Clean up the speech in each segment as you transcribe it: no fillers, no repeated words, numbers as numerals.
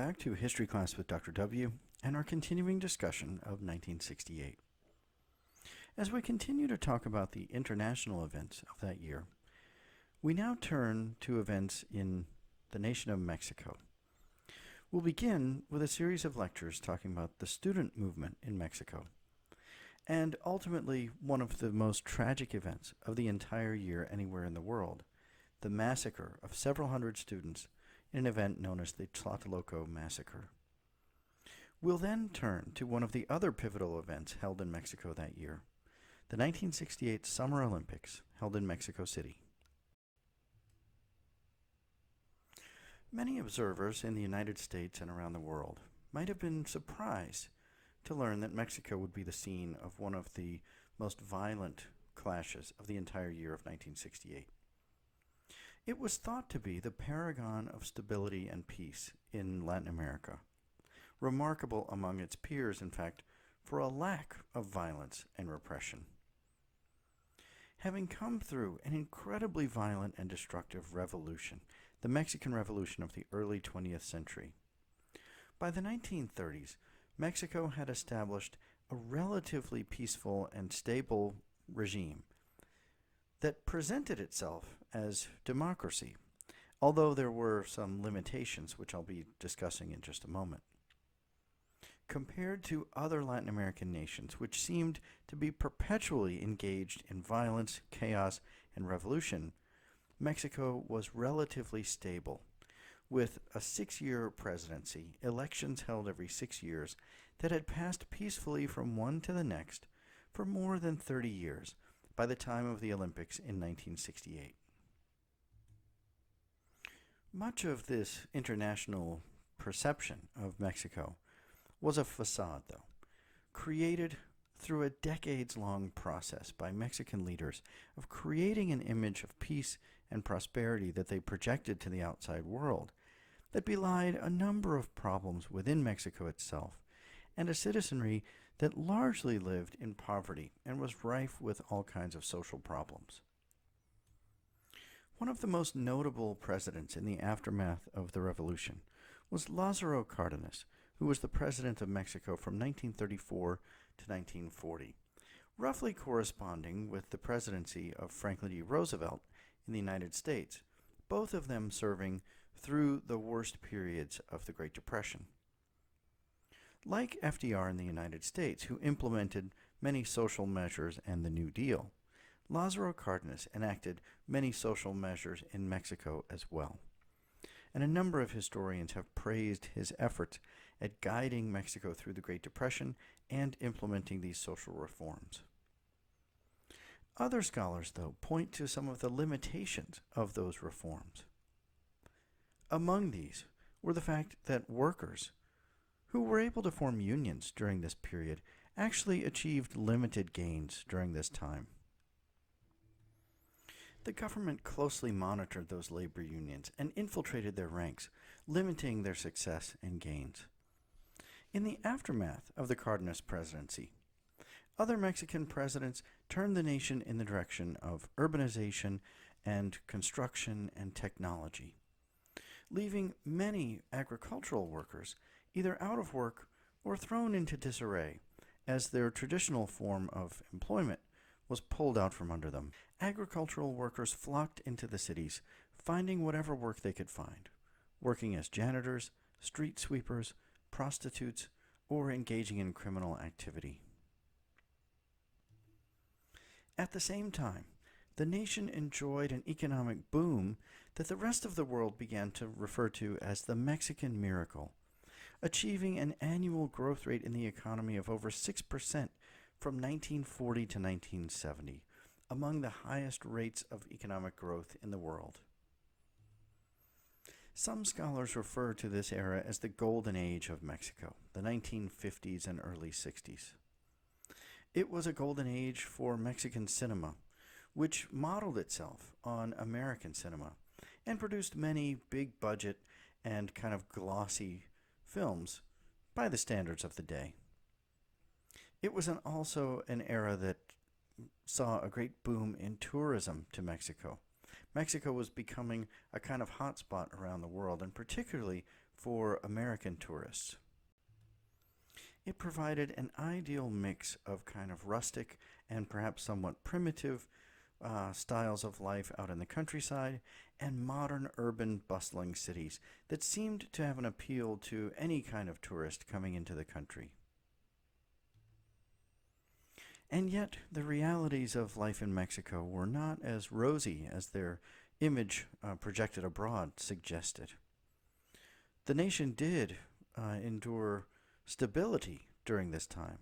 back to History Class with Dr. W and our continuing discussion of 1968. As we continue to talk about the international events of that year, we now turn to events in the nation of Mexico. We'll begin with a series of lectures talking about the student movement in Mexico, and ultimately one of the most tragic events of the entire year anywhere in the world, the massacre of several hundred students in an event known as the Tlatelolco Massacre. We'll then turn to one of the other pivotal events held in Mexico that year, the 1968 Summer Olympics held in Mexico City. Many observers in the United States and around the world might have been surprised to learn that Mexico would be the scene of one of the most violent clashes of the entire year of 1968. It was thought to be the paragon of stability and peace in Latin America, remarkable among its peers, in fact, for a lack of violence and repression. Having come through an incredibly violent and destructive revolution, the Mexican Revolution of the early 20th century, by the 1930s, Mexico had established a relatively peaceful and stable regime that presented itself as democracy, although there were some limitations which I'll be discussing in just a moment. Compared to other Latin American nations, which seemed to be perpetually engaged in violence, chaos, and revolution, Mexico was relatively stable, with a 6-year presidency, elections held every 6 years, that had passed peacefully from one to the next for more than 30 years, by the time of the Olympics in 1968. Much of this international perception of Mexico was a facade, though, created through a decades-long process by Mexican leaders of creating an image of peace and prosperity that they projected to the outside world that belied a number of problems within Mexico itself and a citizenry that largely lived in poverty and was rife with all kinds of social problems. One of the most notable presidents in the aftermath of the revolution was Lázaro Cárdenas, who was the president of Mexico from 1934 to 1940, roughly corresponding with the presidency of Franklin D. Roosevelt in the United States, both of them serving through the worst periods of the Great Depression. Like FDR in the United States, who implemented many social measures and the New Deal, Lázaro Cárdenas enacted many social measures in Mexico as well. And a number of historians have praised his efforts at guiding Mexico through the Great Depression and implementing these social reforms. Other scholars, though, point to some of the limitations of those reforms. Among these were the fact that workers who were able to form unions during this period actually achieved limited gains during this time. The government closely monitored those labor unions and infiltrated their ranks, limiting their success and gains. In the aftermath of the Cárdenas presidency, other Mexican presidents turned the nation in the direction of urbanization and construction and technology, leaving many agricultural workers either out of work or thrown into disarray as their traditional form of employment was pulled out from under them. Agricultural workers flocked into the cities, finding whatever work they could find, working as janitors, street sweepers, prostitutes, or engaging in criminal activity. At the same time, the nation enjoyed an economic boom that the rest of the world began to refer to as the Mexican miracle, achieving an annual growth rate in the economy of over 6% from 1940 to 1970, among the highest rates of economic growth in the world. Some scholars refer to this era as the golden age of Mexico, the 1950s and early 60s. It was a golden age for Mexican cinema, which modeled itself on American cinema and produced many big budget and kind of glossy films by the standards of the day. It was also an era that saw a great boom in tourism to Mexico. Mexico was becoming a kind of hotspot around the world, and particularly for American tourists. It provided an ideal mix of kind of rustic and perhaps somewhat primitive styles of life out in the countryside and modern urban bustling cities that seemed to have an appeal to any kind of tourist coming into the country. And yet, the realities of life in Mexico were not as rosy as their image projected abroad suggested. The nation did endure stability during this time,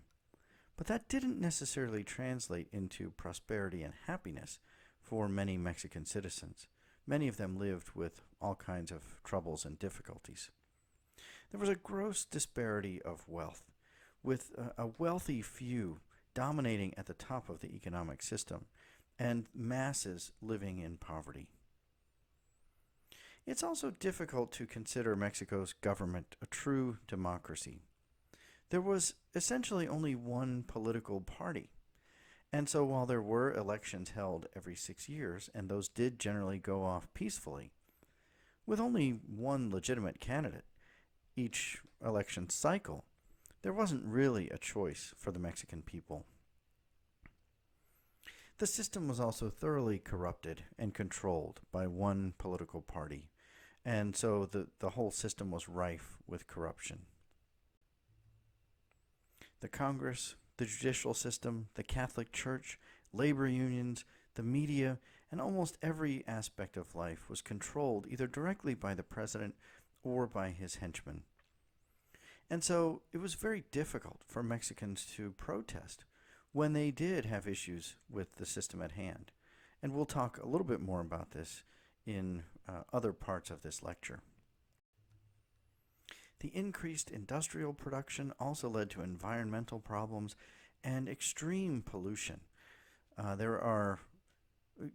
but that didn't necessarily translate into prosperity and happiness for many Mexican citizens. Many of them lived with all kinds of troubles and difficulties. There was a gross disparity of wealth, with a wealthy few dominating at the top of the economic system and masses living in poverty. It's also difficult to consider Mexico's government a true democracy. There was essentially only one political party. And so while there were elections held every 6 years, and those did generally go off peacefully, with only one legitimate candidate each election cycle, there wasn't really a choice for the Mexican people. The system was also thoroughly corrupted and controlled by one political party, and so the whole system was rife with corruption. The Congress, the judicial system, the Catholic Church, labor unions, the media, and almost every aspect of life was controlled either directly by the president or by his henchmen. And so it was very difficult for Mexicans to protest when they did have issues with the system at hand. And we'll talk a little bit more about this in other parts of this lecture. The increased industrial production also led to environmental problems and extreme pollution. There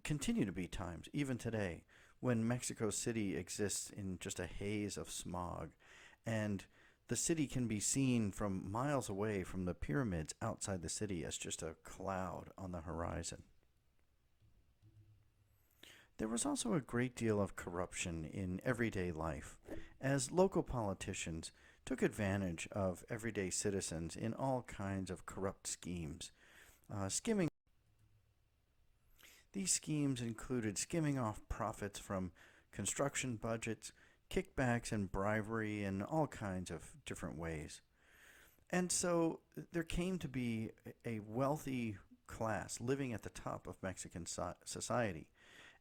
continue to be times, even today, when Mexico City exists in just a haze of smog, and the city can be seen from miles away from the pyramids outside the city as just a cloud on the horizon. There was also a great deal of corruption in everyday life, as local politicians took advantage of everyday citizens in all kinds of corrupt schemes. These schemes included skimming off profits from construction budgets, kickbacks and bribery in all kinds of different ways. And so there came to be a wealthy class living at the top of Mexican society,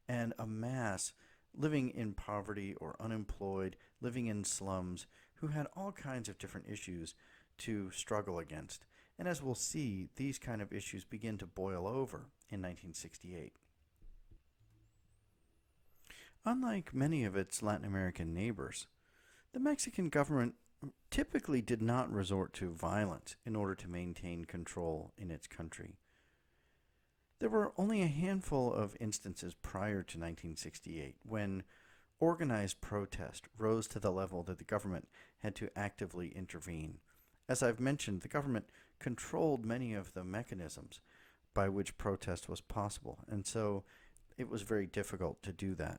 and a mass living in poverty or unemployed, living in slums, who had all kinds of different issues to struggle against. And as we'll see, these kind of issues begin to boil over in 1968. Unlike many of its Latin American neighbors, the Mexican government typically did not resort to violence in order to maintain control in its country. There were only a handful of instances prior to 1968 when organized protest rose to the level that the government had to actively intervene. As I've mentioned, the government controlled many of the mechanisms by which protest was possible, and so it was very difficult to do that.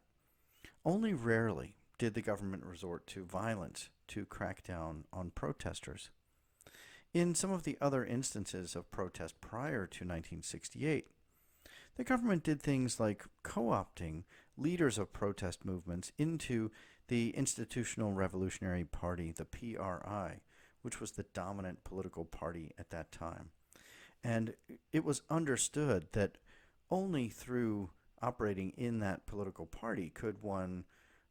Only rarely did the government resort to violence to crack down on protesters. In some of the other instances of protest prior to 1968, the government did things like co-opting leaders of protest movements into the Institutional Revolutionary Party, the PRI, which was the dominant political party at that time. And it was understood that only through operating in that political party could one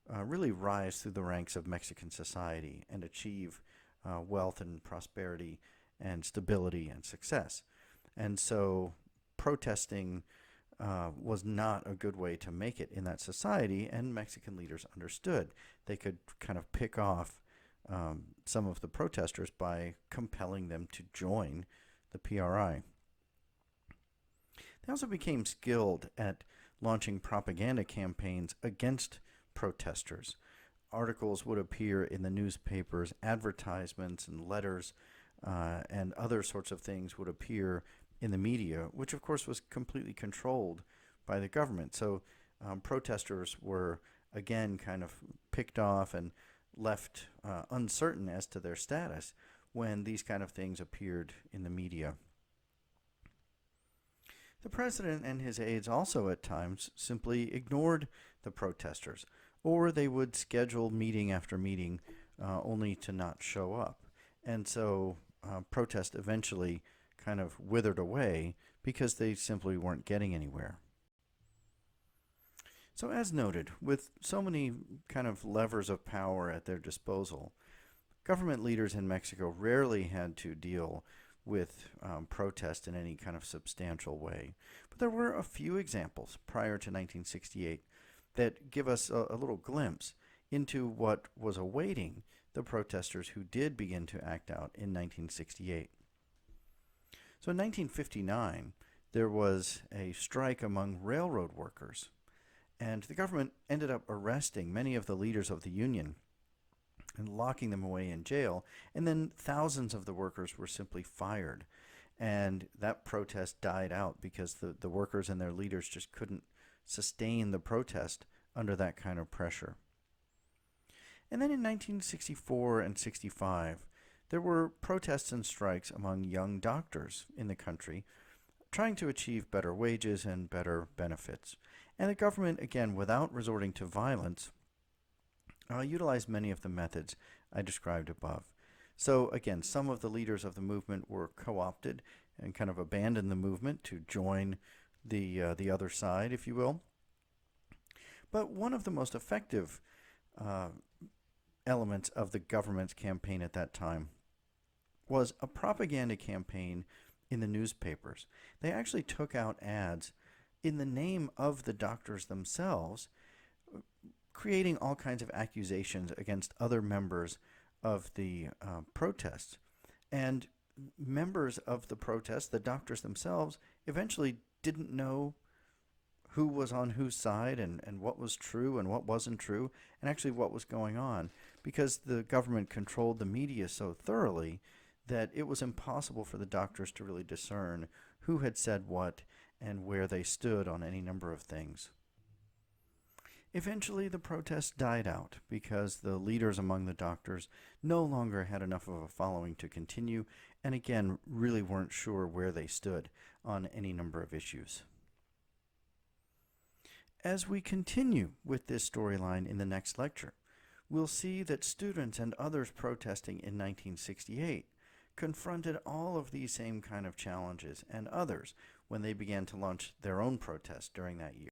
really rise through the ranks of Mexican society and achieve wealth and prosperity and stability and success. And so protesting was not a good way to make it in that society, and Mexican leaders understood they could kind of pick off some of the protesters by compelling them to join the PRI. They also became skilled at launching propaganda campaigns against protesters. Articles would appear in the newspapers, advertisements and letters and other sorts of things would appear in the media, which of course was completely controlled by the government. So protesters were again kind of picked off, and left uncertain as to their status when these kind of things appeared in the media. The president and his aides also at times simply ignored the protesters, or they would schedule meeting after meeting only to not show up. And so protest eventually kind of withered away because they simply weren't getting anywhere. So as noted, with so many kind of levers of power at their disposal, government leaders in Mexico rarely had to deal with protest in any kind of substantial way. But there were a few examples prior to 1968 that give us a little glimpse into what was awaiting the protesters who did begin to act out in 1968. So in 1959, there was a strike among railroad workers, and the government ended up arresting many of the leaders of the union and locking them away in jail, and then thousands of the workers were simply fired. And that protest died out because the workers and their leaders just couldn't sustain the protest under that kind of pressure. And then in 1964 and 65, there were protests and strikes among young doctors in the country trying to achieve better wages and better benefits. And the government, again, without resorting to violence, utilized many of the methods I described above. So again, some of the leaders of the movement were co-opted and kind of abandoned the movement to join the other side, if you will. But one of the most effective elements of the government's campaign at that time was a propaganda campaign in the newspapers. They actually took out ads in the name of the doctors themselves, creating all kinds of accusations against other members of the protests. And members of the protests, the doctors themselves, eventually didn't know who was on whose side and what was true and what wasn't true, and actually what was going on, because the government controlled the media so thoroughly that it was impossible for the doctors to really discern who had said what and where they stood on any number of things. Eventually, the protests died out because the leaders among the doctors no longer had enough of a following to continue, and again, really weren't sure where they stood on any number of issues. As we continue with this storyline in the next lecture, we'll see that students and others protesting in 1968 confronted all of these same kind of challenges and others when they began to launch their own protests during that year.